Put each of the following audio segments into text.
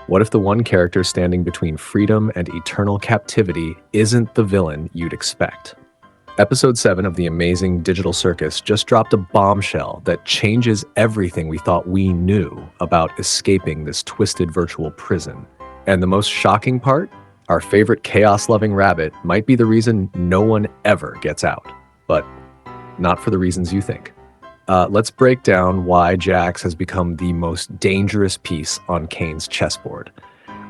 What if the one character standing between freedom and eternal captivity isn't the villain you'd expect? Episode 7 of the amazing digital Circus just dropped a bombshell that changes everything we thought we knew about escaping this twisted virtual prison. And the most shocking part? Our favorite chaos-loving rabbit might be the reason no one ever gets out. But not for the reasons you think. Let's break down why Jax has become the most dangerous piece on Kane's chessboard.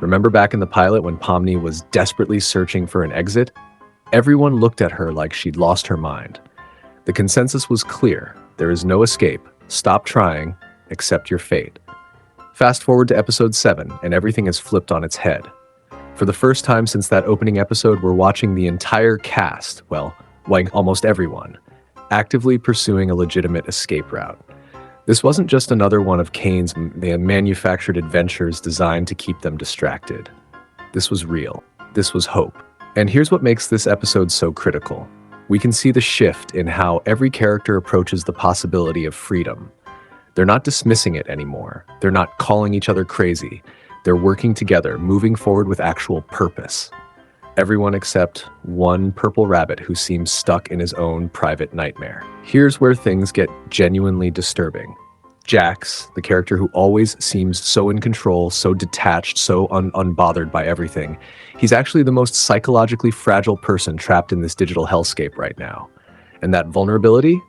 Remember back in the pilot when Pomni was desperately searching for an exit? Everyone looked at her like she'd lost her mind. The consensus was clear. There is no escape. Stop trying. Accept your fate. Fast forward to episode 7, and everything is flipped on its head. For the first time since that opening episode, we're watching the entire cast, well, like almost everyone, actively pursuing a legitimate escape route. This wasn't just another one of Kane's manufactured adventures designed to keep them distracted. This was real. This was hope. And here's what makes this episode so critical. We can see the shift in how every character approaches the possibility of freedom. They're not dismissing it anymore. They're not calling each other crazy. They're working together, moving forward with actual purpose. Everyone except one purple rabbit who seems stuck in his own private nightmare. Here's where things get genuinely disturbing. Jax, the character who always seems so in control, so detached, so unbothered by everything, he's actually the most psychologically fragile person trapped in this digital hellscape right now. And that vulnerability?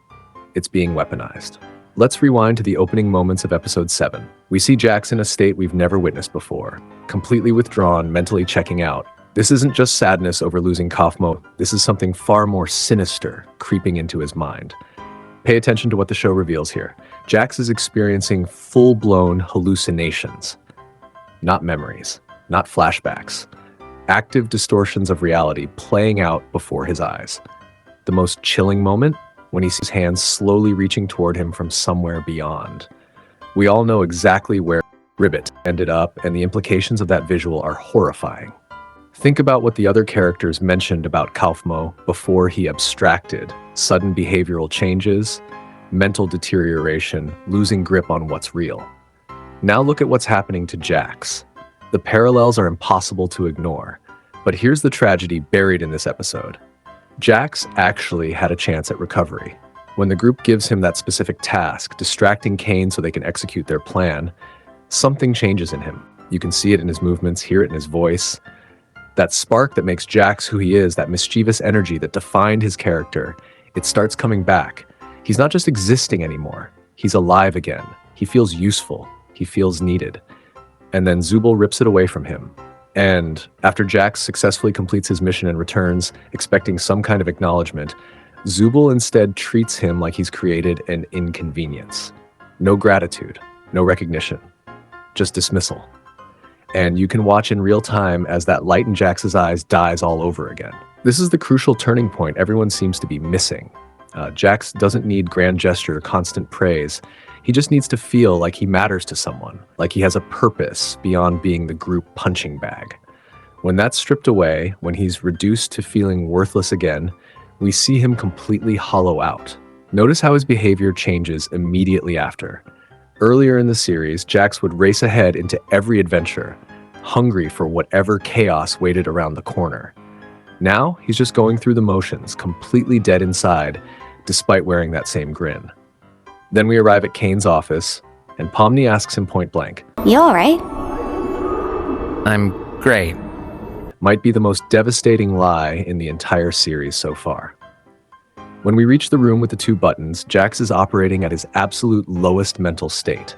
It's being weaponized. Let's rewind to the opening moments of episode 7. We see Jax in a state we've never witnessed before, completely withdrawn, mentally checking out. This isn't just sadness over losing Kaufmo, this is something far more sinister creeping into his mind. Pay attention to what the show reveals here. Jax is experiencing full-blown hallucinations. Not memories, not flashbacks. Active distortions of reality playing out before his eyes. The most chilling moment? When he sees hands slowly reaching toward him from somewhere beyond. We all know exactly where Ribbit ended up, and the implications of that visual are horrifying. Think about what the other characters mentioned about Kaufmo before he abstracted. Sudden behavioral changes, mental deterioration, losing grip on what's real. Now look at what's happening to Jax. The parallels are impossible to ignore. But here's the tragedy buried in this episode. Jax actually had a chance at recovery. When the group gives him that specific task, distracting Kane so they can execute their plan, something changes in him. You can see it in his movements, hear it in his voice. That spark that makes Jax who he is, that mischievous energy that defined his character, it starts coming back. He's not just existing anymore. He's alive again. He feels useful. He feels needed. And then Zubul rips it away from him. And after Jax successfully completes his mission and returns, expecting some kind of acknowledgement, Zubul instead treats him like he's created an inconvenience. No gratitude, no recognition, just dismissal. And you can watch in real time as that light in Jax's eyes dies all over again. This is the crucial turning point everyone seems to be missing. Jax doesn't need grand gesture or constant praise. He just needs to feel like he matters to someone, like he has a purpose beyond being the group punching bag. When that's stripped away, when he's reduced to feeling worthless again, we see him completely hollow out. Notice how his behavior changes immediately after. Earlier in the series, Jax would race ahead into every adventure, hungry for whatever chaos waited around the corner. Now, he's just going through the motions, completely dead inside, despite wearing that same grin. Then we arrive at Kane's office, and Pomni asks him point blank, "You alright?" "I'm great." Might be the most devastating lie in the entire series so far. When we reach the room with the 2 buttons, Jax is operating at his absolute lowest mental state.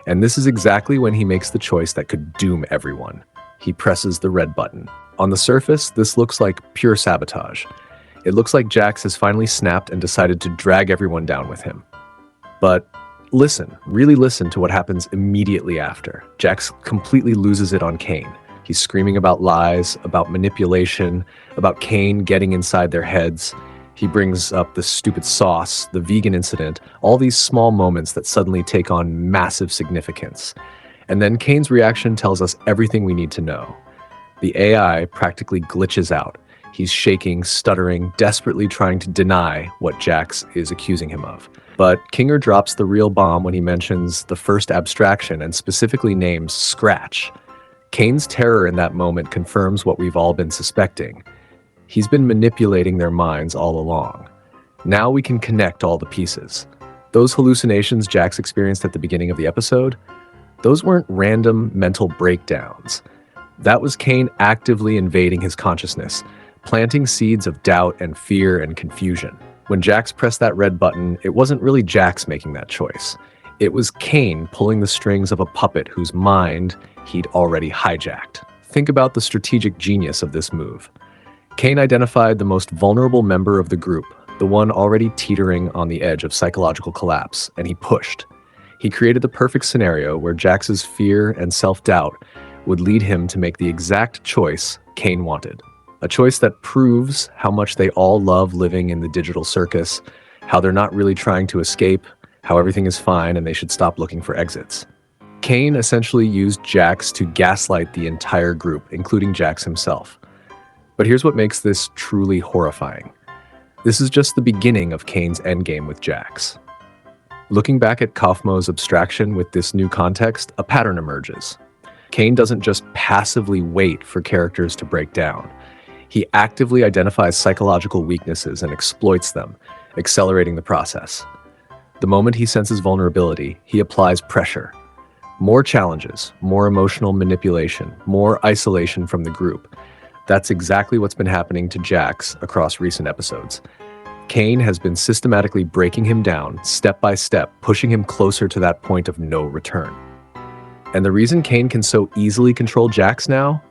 And this is exactly when he makes the choice that could doom everyone. He presses the red button. On the surface, this looks like pure sabotage. It looks like Jax has finally snapped and decided to drag everyone down with him. But listen, really listen to what happens immediately after. Jax completely loses it on Kane. He's screaming about lies, about manipulation, about Kane getting inside their heads. He brings up the stupid sauce, the vegan incident, all these small moments that suddenly take on massive significance. And then Kane's reaction tells us everything we need to know. The AI practically glitches out. He's shaking, stuttering, desperately trying to deny what Jax is accusing him of. But Kinger drops the real bomb when he mentions the first abstraction and specifically names Scratch. Kane's terror in that moment confirms what we've all been suspecting. He's been manipulating their minds all along. Now we can connect all the pieces. Those hallucinations Jax experienced at the beginning of the episode, those weren't random mental breakdowns. That was Kane actively invading his consciousness, planting seeds of doubt and fear and confusion. When Jax pressed that red button, it wasn't really Jax making that choice. It was Kane pulling the strings of a puppet whose mind he'd already hijacked. Think about the strategic genius of this move. Kane identified the most vulnerable member of the group, the one already teetering on the edge of psychological collapse, and he pushed. He created the perfect scenario where Jax's fear and self-doubt would lead him to make the exact choice Kane wanted. A choice that proves how much they all love living in the digital circus, how they're not really trying to escape, how everything is fine and they should stop looking for exits. Kane essentially used Jax to gaslight the entire group, including Jax himself. But here's what makes this truly horrifying. This is just the beginning of Kane's endgame with Jax. Looking back at Kaufmo's abstraction with this new context, a pattern emerges. Kane doesn't just passively wait for characters to break down. He actively identifies psychological weaknesses and exploits them, accelerating the process. The moment he senses vulnerability, he applies pressure. More challenges, more emotional manipulation, more isolation from the group. That's exactly what's been happening to Jax across recent episodes. Kane has been systematically breaking him down, step by step, pushing him closer to that point of no return. And the reason Kane can so easily control Jax now?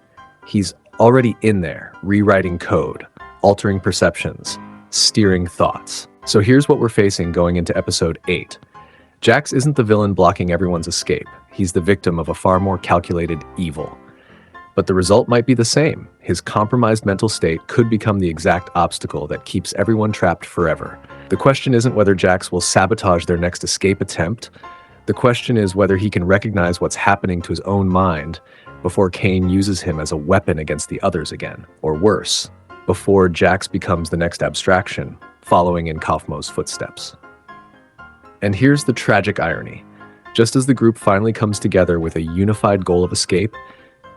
He's already in there, rewriting code, altering perceptions, steering thoughts. So here's what we're facing going into episode 8. Jax isn't the villain blocking everyone's escape. He's the victim of a far more calculated evil. But the result might be the same. His compromised mental state could become the exact obstacle that keeps everyone trapped forever. The question isn't whether Jax will sabotage their next escape attempt. The question is whether he can recognize what's happening to his own mind before Kane uses him as a weapon against the others again, or worse, before Jax becomes the next abstraction, following in Kaufmo's footsteps. And here's the tragic irony. Just as the group finally comes together with a unified goal of escape,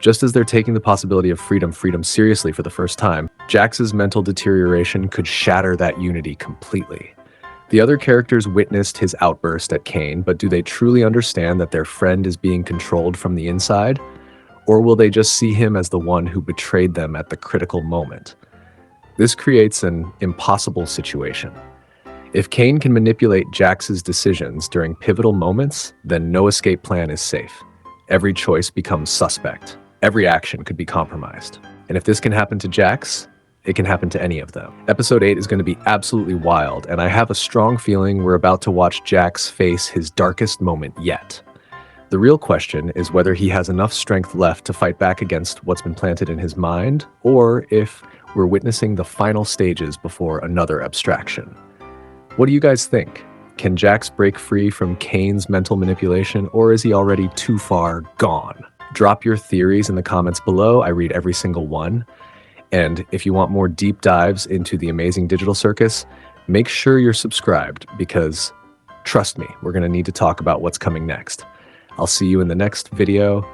just as they're taking the possibility of freedom seriously for the first time, Jax's mental deterioration could shatter that unity completely. The other characters witnessed his outburst at Kane, but do they truly understand that their friend is being controlled from the inside? Or will they just see him as the one who betrayed them at the critical moment? This creates an impossible situation. If Kane can manipulate Jax's decisions during pivotal moments, then no escape plan is safe. Every choice becomes suspect. Every action could be compromised. And if this can happen to Jax, it can happen to any of them. Episode 8 is going to be absolutely wild, and I have a strong feeling we're about to watch Jax face his darkest moment yet. The real question is whether he has enough strength left to fight back against what's been planted in his mind, or if we're witnessing the final stages before another abstraction. What do you guys think? Can Jax break free from Kane's mental manipulation, or is he already too far gone? Drop your theories in the comments below. I read every single one. And if you want more deep dives into the amazing digital circus, make sure you're subscribed, because trust me, we're going to need to talk about what's coming next. I'll see you in the next video.